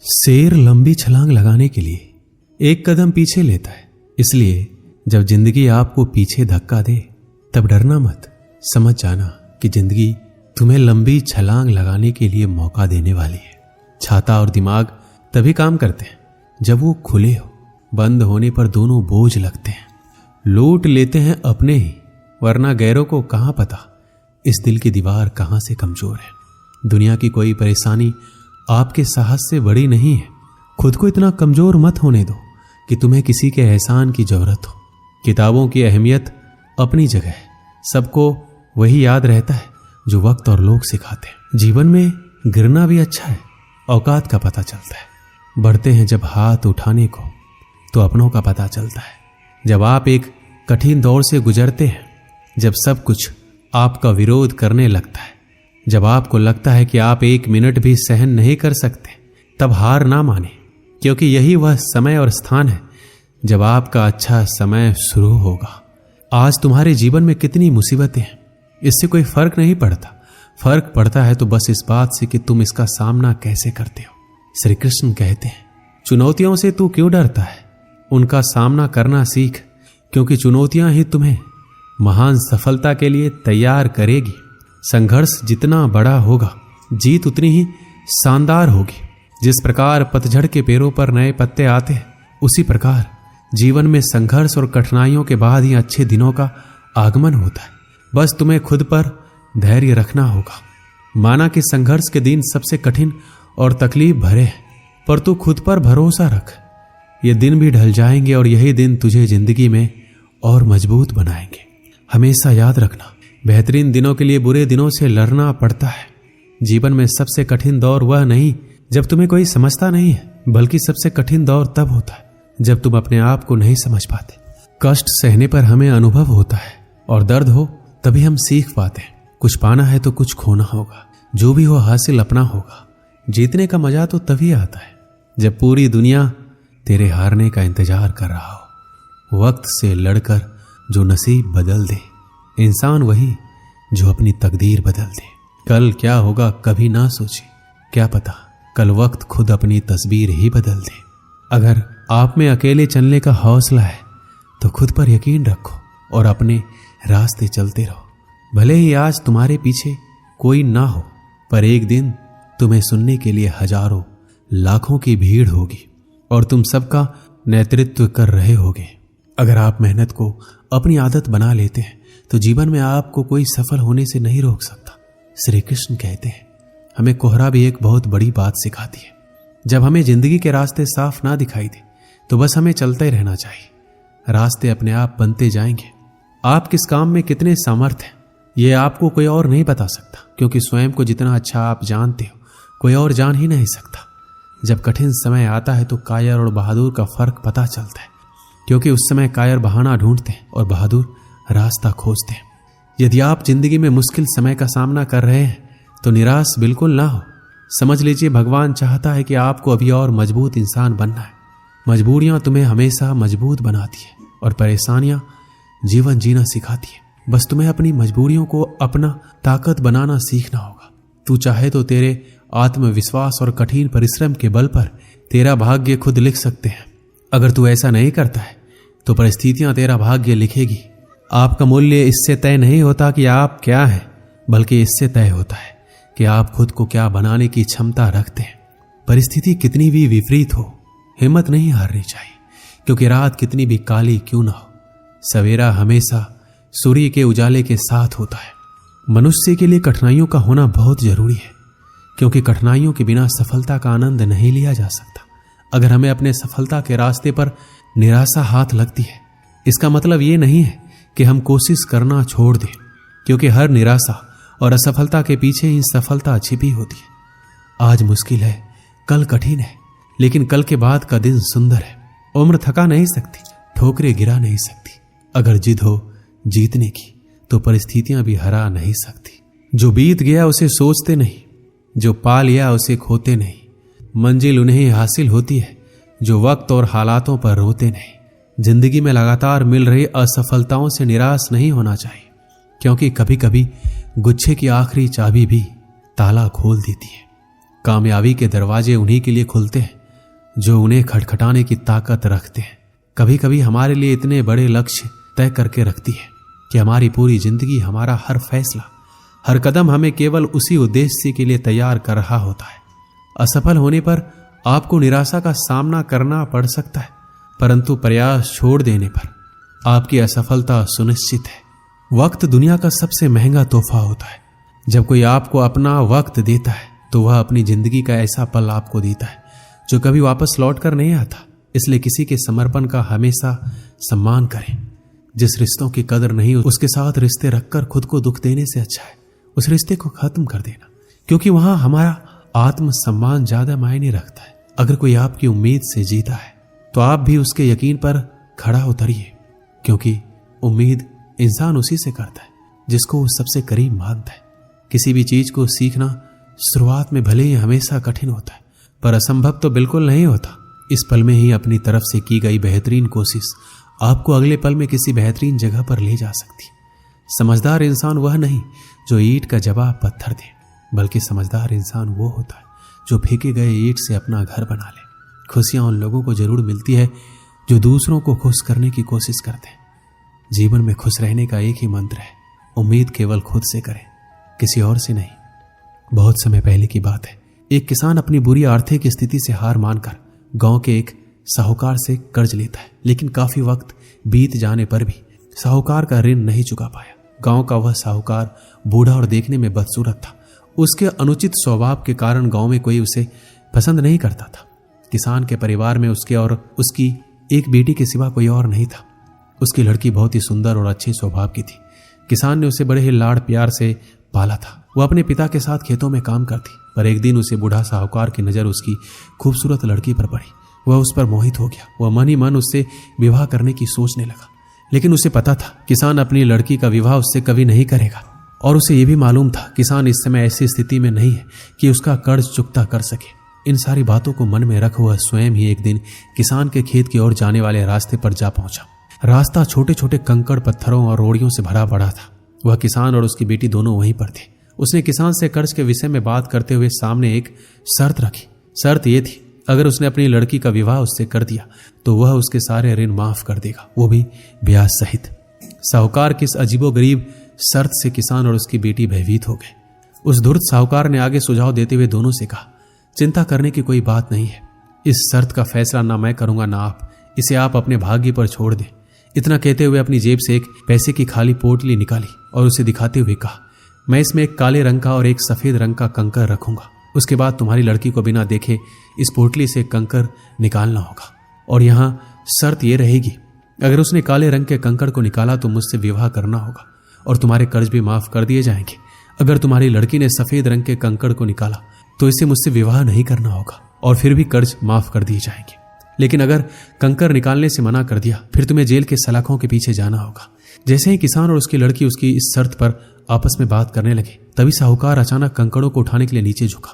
शेर लंबी छलांग लगाने के लिए एक कदम पीछे लेता है। इसलिए जब जिंदगी आपको पीछे धक्का दे तब डरना मत। समझ जाना कि जिंदगी तुम्हें लंबी छलांग लगाने के लिए मौका देने वाली है। छाता और दिमाग तभी काम करते हैं जब वो खुले हो। बंद होने पर दोनों बोझ लगते हैं। लूट लेते हैं अपने ही, वरना गैरों को कहां पता इस दिल की दीवार कहां से कमजोर है। दुनिया की कोई परेशानी आपके साहस से बड़ी नहीं है। खुद को इतना कमजोर मत होने दो कि तुम्हें किसी के एहसान की जरूरत हो। किताबों की अहमियत अपनी जगह है। सबको वही याद रहता है जो वक्त और लोग सिखाते हैं। जीवन में गिरना भी अच्छा है, औकात का पता चलता है। बढ़ते हैं जब हाथ उठाने को तो अपनों का पता चलता है। जब आप एक कठिन दौर से गुजरते हैं, जब सब कुछ आपका विरोध करने लगता है, जब आपको लगता है कि आप एक मिनट भी सहन नहीं कर सकते, तब हार ना माने, क्योंकि यही वह समय और स्थान है जब आपका अच्छा समय शुरू होगा। आज तुम्हारे जीवन में कितनी मुसीबतें हैं, इससे कोई फर्क नहीं पड़ता। फर्क पड़ता है तो बस इस बात से कि तुम इसका सामना कैसे करते हो। श्री कृष्ण कहते हैं, चुनौतियों से तू क्यों डरता है, उनका सामना करना सीख, क्योंकि चुनौतियां ही तुम्हें महान सफलता के लिए तैयार करेगी। संघर्ष जितना बड़ा होगा, जीत उतनी ही शानदार होगी। जिस प्रकार पतझड़ के पेड़ों पर नए पत्ते आते हैं, उसी प्रकार जीवन में संघर्ष और कठिनाइयों के बाद ही अच्छे दिनों का आगमन होता है। बस तुम्हें खुद पर धैर्य रखना होगा। माना कि संघर्ष के दिन सबसे कठिन और तकलीफ भरे हैं, पर तू खुद पर भरोसा रख। ये दिन भी ढल जाएंगे और यही दिन तुझे जिंदगी में और मजबूत बनाएंगे। हमेशा याद रखना, बेहतरीन दिनों के लिए बुरे दिनों से लड़ना पड़ता है। जीवन में सबसे कठिन दौर वह नहीं जब तुम्हें कोई समझता नहीं है, बल्कि सबसे कठिन दौर तब होता है जब तुम अपने आप को नहीं समझ पाते। कष्ट सहने पर हमें अनुभव होता है और दर्द हो तभी हम सीख पाते हैं। कुछ पाना है तो कुछ खोना होगा। जो भी हो हासिल अपना होगा। जीतने का मजा तो तभी आता है जब पूरी दुनिया तेरे हारने का इंतजार कर रहा हो। वक्त से लड़कर जो नसीब बदल दे, इंसान वही जो अपनी तकदीर बदल दे। कल क्या होगा कभी ना सोचे, क्या पता कल वक्त खुद अपनी तस्वीर ही बदल दे। अगर आप में अकेले चलने का हौसला है तो खुद पर यकीन रखो और अपने रास्ते चलते रहो। भले ही आज तुम्हारे पीछे कोई ना हो, पर एक दिन तुम्हें सुनने के लिए हजारों लाखों की भीड़ होगी और तुम सबका नेतृत्व कर रहे होगे। अगर आप मेहनत को अपनी आदत बना लेते हैं तो जीवन में आपको कोई सफल होने से नहीं रोक सकता। श्री कृष्ण कहते हैं, हमें कोहरा भी एक बहुत बड़ी बात सिखाती है। जब हमें जिंदगी के रास्ते साफ ना दिखाई दे तो बस हमें चलते ही रहना चाहिए। रास्ते अपने आप बनते जाएंगे। आप किस काम में कितने सामर्थ्य हैं ये आपको कोई और नहीं बता सकता, क्योंकि स्वयं को जितना अच्छा आप जानते हो कोई और जान ही नहीं सकता। जब कठिन समय आता है तो कायर और बहादुर का फर्क पता चलता है, क्योंकि उस समय कायर बहाना ढूंढते हैं और बहादुर रास्ता खोजते हैं। यदि आप जिंदगी में मुश्किल समय का सामना कर रहे हैं तो निराश बिल्कुल ना हो। समझ लीजिए, भगवान चाहता है कि आपको अभी और मजबूत इंसान बनना है। मजबूरियां तुम्हें हमेशा मजबूत बनाती है और परेशानियां जीवन जीना सिखाती है। बस तुम्हें अपनी मजबूरियों को अपना ताकत बनाना सीखना होगा। तू चाहे तो तेरे आत्मविश्वास और कठिन परिश्रम के बल पर तेरा भाग्य खुद लिख सकते हैं। अगर तू ऐसा नहीं करता है तो परिस्थितियां तेरा भाग्य लिखेगी। आपका मूल्य इससे तय नहीं होता कि आप क्या हैं, बल्कि इससे तय होता है कि आप खुद को क्या बनाने की क्षमता रखते हैं। परिस्थिति कितनी भी विपरीत हो, हिम्मत नहीं हारनी चाहिए, क्योंकि रात कितनी भी काली क्यों ना हो, सवेरा हमेशा सूर्य के उजाले के साथ होता है। मनुष्य के लिए कठिनाइयों का होना बहुत जरूरी है, क्योंकि कठिनाइयों के बिना सफलता का आनंद नहीं लिया जा सकता। अगर हमें अपने सफलता के रास्ते पर निराशा हाथ लगती है, इसका मतलब ये नहीं है कि हम कोशिश करना छोड़ दें, क्योंकि हर निराशा और असफलता के पीछे ही सफलता छिपी होती है। आज मुश्किल है, कल कठिन है, लेकिन कल के बाद का दिन सुंदर है। उम्र थका नहीं सकती, ठोकरें गिरा नहीं सकती। अगर जिद हो जीतने की तो परिस्थितियां भी हरा नहीं सकती। जो बीत गया उसे सोचते नहीं, जो पा लिया उसे खोते नहीं। मंजिल उन्हें हासिल होती है जो वक्त और हालातों पर रोते नहीं। जिंदगी में लगातार मिल रही असफलताओं से निराश नहीं होना चाहिए, क्योंकि कभी कभी गुच्छे की आखिरी चाबी भी ताला खोल देती है। कामयाबी के दरवाजे उन्हीं के लिए खुलते हैं जो उन्हें खटखटाने की ताकत रखते हैं। कभी कभी हमारे लिए इतने बड़े लक्ष्य तय करके रखती है कि हमारी पूरी जिंदगी, हमारा हर फैसला, हर कदम हमें केवल उसी उद्देश्य के लिए तैयार कर रहा होता है। असफल होने पर आपको निराशा का सामना करना पड़ सकता है, परंतु प्रयास छोड़ देने पर आपकी असफलता सुनिश्चित है। वक्त दुनिया का सबसे महंगा तोहफा होता है। जब कोई आपको अपना वक्त देता है तो वह अपनी जिंदगी का ऐसा पल आपको देता है जो कभी वापस लौट कर नहीं आता। इसलिए किसी के समर्पण का हमेशा सम्मान करें। जिस रिश्तों की कदर नहीं उसके साथ रिश्ते रखकर खुद को दुख देने से अच्छा है उस रिश्ते को खत्म कर देना, क्योंकि वहां हमारा आत्मसम्मान ज्यादा मायने रखता है। अगर कोई आपकी उम्मीद से जीता है तो आप भी उसके यकीन पर खड़ा उतरिए, क्योंकि उम्मीद इंसान उसी से करता है जिसको वो सबसे करीब मानता है। किसी भी चीज को सीखना शुरुआत में भले ही हमेशा कठिन होता है, पर असंभव तो बिल्कुल नहीं होता। इस पल में ही अपनी तरफ से की गई बेहतरीन कोशिश आपको अगले पल में किसी बेहतरीन जगह पर ले जा सकती है। समझदार इंसान वह नहीं जो ईंट का जवाब पत्थर दे, बल्कि समझदार इंसान वो होता है जो फेंके गए ईंट से अपना घर बना ले। खुशियां उन लोगों को जरूर मिलती है जो दूसरों को खुश करने की कोशिश करते हैं। जीवन में खुश रहने का एक ही मंत्र है, उम्मीद केवल खुद से करें, किसी और से नहीं। बहुत समय पहले की बात है, एक किसान अपनी बुरी आर्थिक स्थिति से हार मानकर गांव के एक साहूकार से कर्ज लेता है, लेकिन काफी वक्त बीत जाने पर भी साहूकार का ऋण नहीं चुका पाया। गांव का वह साहूकार बूढ़ा और देखने में बदसूरत था। उसके अनुचित स्वभाव के कारण गांव में कोई उसे पसंद नहीं करता था। किसान के परिवार में उसके और उसकी एक बेटी के सिवा कोई और नहीं था। उसकी लड़की बहुत ही सुंदर और अच्छे स्वभाव की थी। किसान ने उसे बड़े ही लाड़ प्यार से पाला था। वह अपने पिता के साथ खेतों में काम करती, पर एक दिन उसे बूढ़ा साहूकार की नजर उसकी खूबसूरत लड़की पर पड़ी। वह उस पर मोहित हो गया। वह मन ही मन उससे विवाह करने की सोचने लगा, लेकिन उसे पता था किसान अपनी लड़की का विवाह उससे कभी नहीं करेगा, और उसे यह भी मालूम था किसान इस समय ऐसी स्थिति में नहीं है कि उसका कर्ज चुकता कर सके। इन सारी बातों को मन में रख वह स्वयं ही एक दिन किसान के खेत की ओर जाने वाले रास्ते पर जा पहुंचा। रास्ता छोटे छोटे कंकड़, पत्थरों और रोड़ियों से भरा पड़ा था। वह किसान और उसकी बेटी दोनों वहीं पर थे। उसने किसान से कर्ज के विषय में बात करते हुए सामने एक शर्त रखी। शर्त यह थी, अगर उसने अपनी लड़की का विवाह उससे कर दिया तो वह उसके सारे ऋण माफ कर देगा, वो भी ब्याज सहित। साहूकार की इस अजीबोगरीब शर्त से किसान और उसकी बेटी भयभीत हो गए। उस धूर्त साहूकार ने आगे सुझाव देते हुए दोनों से कहा, चिंता करने की कोई बात नहीं है। इस शर्त का फैसला ना मैं करूंगा ना आप, इसे आप अपने भाग्य पर छोड़ दें। इतना कहते हुए अपनी जेब से एक पैसे की खाली पोटली निकाली और उसे दिखाते हुए कहा, मैं इसमें एक काले रंग का और एक सफेद रंग का कंकर रखूंगा। उसके बाद तुम्हारी लड़की को बिना देखे इस पोटली से कंकर निकालना होगा, और यहां शर्त यह रहेगी, अगर उसने काले रंग के कंकर को निकाला तो मुझसे विवाह करना होगा और तुम्हारे कर्ज भी माफ कर दिए जाएंगे। अगर तुम्हारी लड़की ने सफेद रंग के कंकर को निकाला तो इसे मुझसे विवाह नहीं करना होगा और फिर भी कर्ज माफ कर दिए जाएंगे। लेकिन अगर कंकर निकालने से मना कर दिया फिर तुम्हें जेल के सलाखों के पीछे जाना होगा। जैसे ही किसान और उसकी लड़की उसकी इस शर्त पर आपस में बात करने लगे, तभी साहूकार अचानक कंकड़ों को उठाने के लिए नीचे झुका।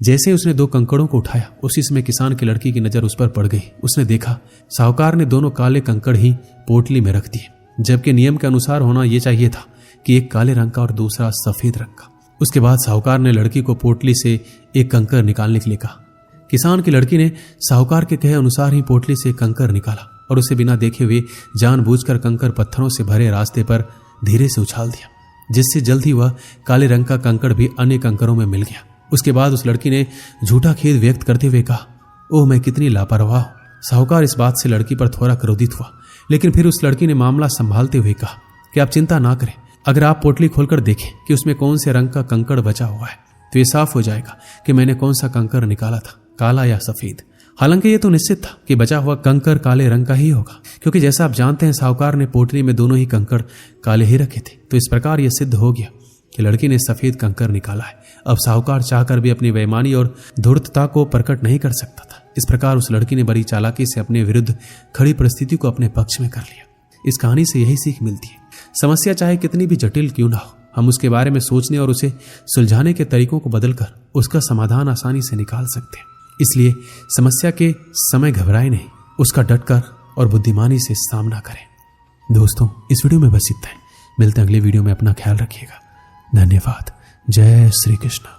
जैसे ही उसने 2 कंकड़ों को उठाया, उसी समय किसान की लड़की की नजर उस पर पड़ गई। उसने देखा साहूकार ने दोनों काले कंकड़ ही पोटली में रख दिए, जबकि नियम के अनुसार होना यह चाहिए था कि एक काले रंग का और दूसरा सफेद रंग का। उसके बाद साहूकार ने लड़की को पोटली से एक कंकर निकालने के लिए कहा। किसान की लड़की ने साहूकार के कहे अनुसार ही पोटली से कंकर निकाला और उसे बिना देखे हुए जानबूझकर कंकर पत्थरों से भरे रास्ते पर धीरे से उछाल दिया, जिससे जल्द ही वह काले रंग का कंकड़ भी अन्य कंकरों में मिल गया। उसके बाद उस लड़की ने झूठा खेद व्यक्त करते हुए कहा, ओह मैं कितनी लापरवाह हूं। साहूकार इस बात से लड़की पर थोड़ा क्रोधित हुआ, लेकिन फिर उस लड़की ने मामला संभालते हुए कहा कि आप चिंता ना करें, अगर आप पोटली खोलकर देखें कि उसमें कौन से रंग का कंकड़ बचा हुआ है तो ये साफ हो जाएगा कि मैंने कौन सा कंकड़ निकाला था, काला या सफेद। हालांकि ये तो निश्चित था कि बचा हुआ कंकड़ काले रंग का ही होगा, क्योंकि जैसा आप जानते हैं साहूकार ने पोटली में दोनों ही कंकड़ काले ही रखे थे। तो इस प्रकार यह सिद्ध हो गया कि लड़की ने सफेद कंकड़ निकाला है। अब साहूकार चाहकर भी अपनी बेईमानी और धूर्तता को प्रकट नहीं कर सकता था। इस प्रकार उस लड़की ने बड़ी चालाकी से अपने विरुद्ध खड़ी परिस्थिति को अपने पक्ष में कर लिया। इस कहानी से यही सीख मिलती है, समस्या चाहे कितनी भी जटिल क्यों ना हो, हम उसके बारे में सोचने और उसे सुलझाने के तरीकों को बदलकर उसका समाधान आसानी से निकाल सकते हैं। इसलिए समस्या के समय घबराए नहीं, उसका डटकर और बुद्धिमानी से सामना करें। दोस्तों, इस वीडियो में बस इतना है। मिलते हैं अगले वीडियो में। अपना ख्याल रखिएगा। धन्यवाद। जय श्री कृष्ण।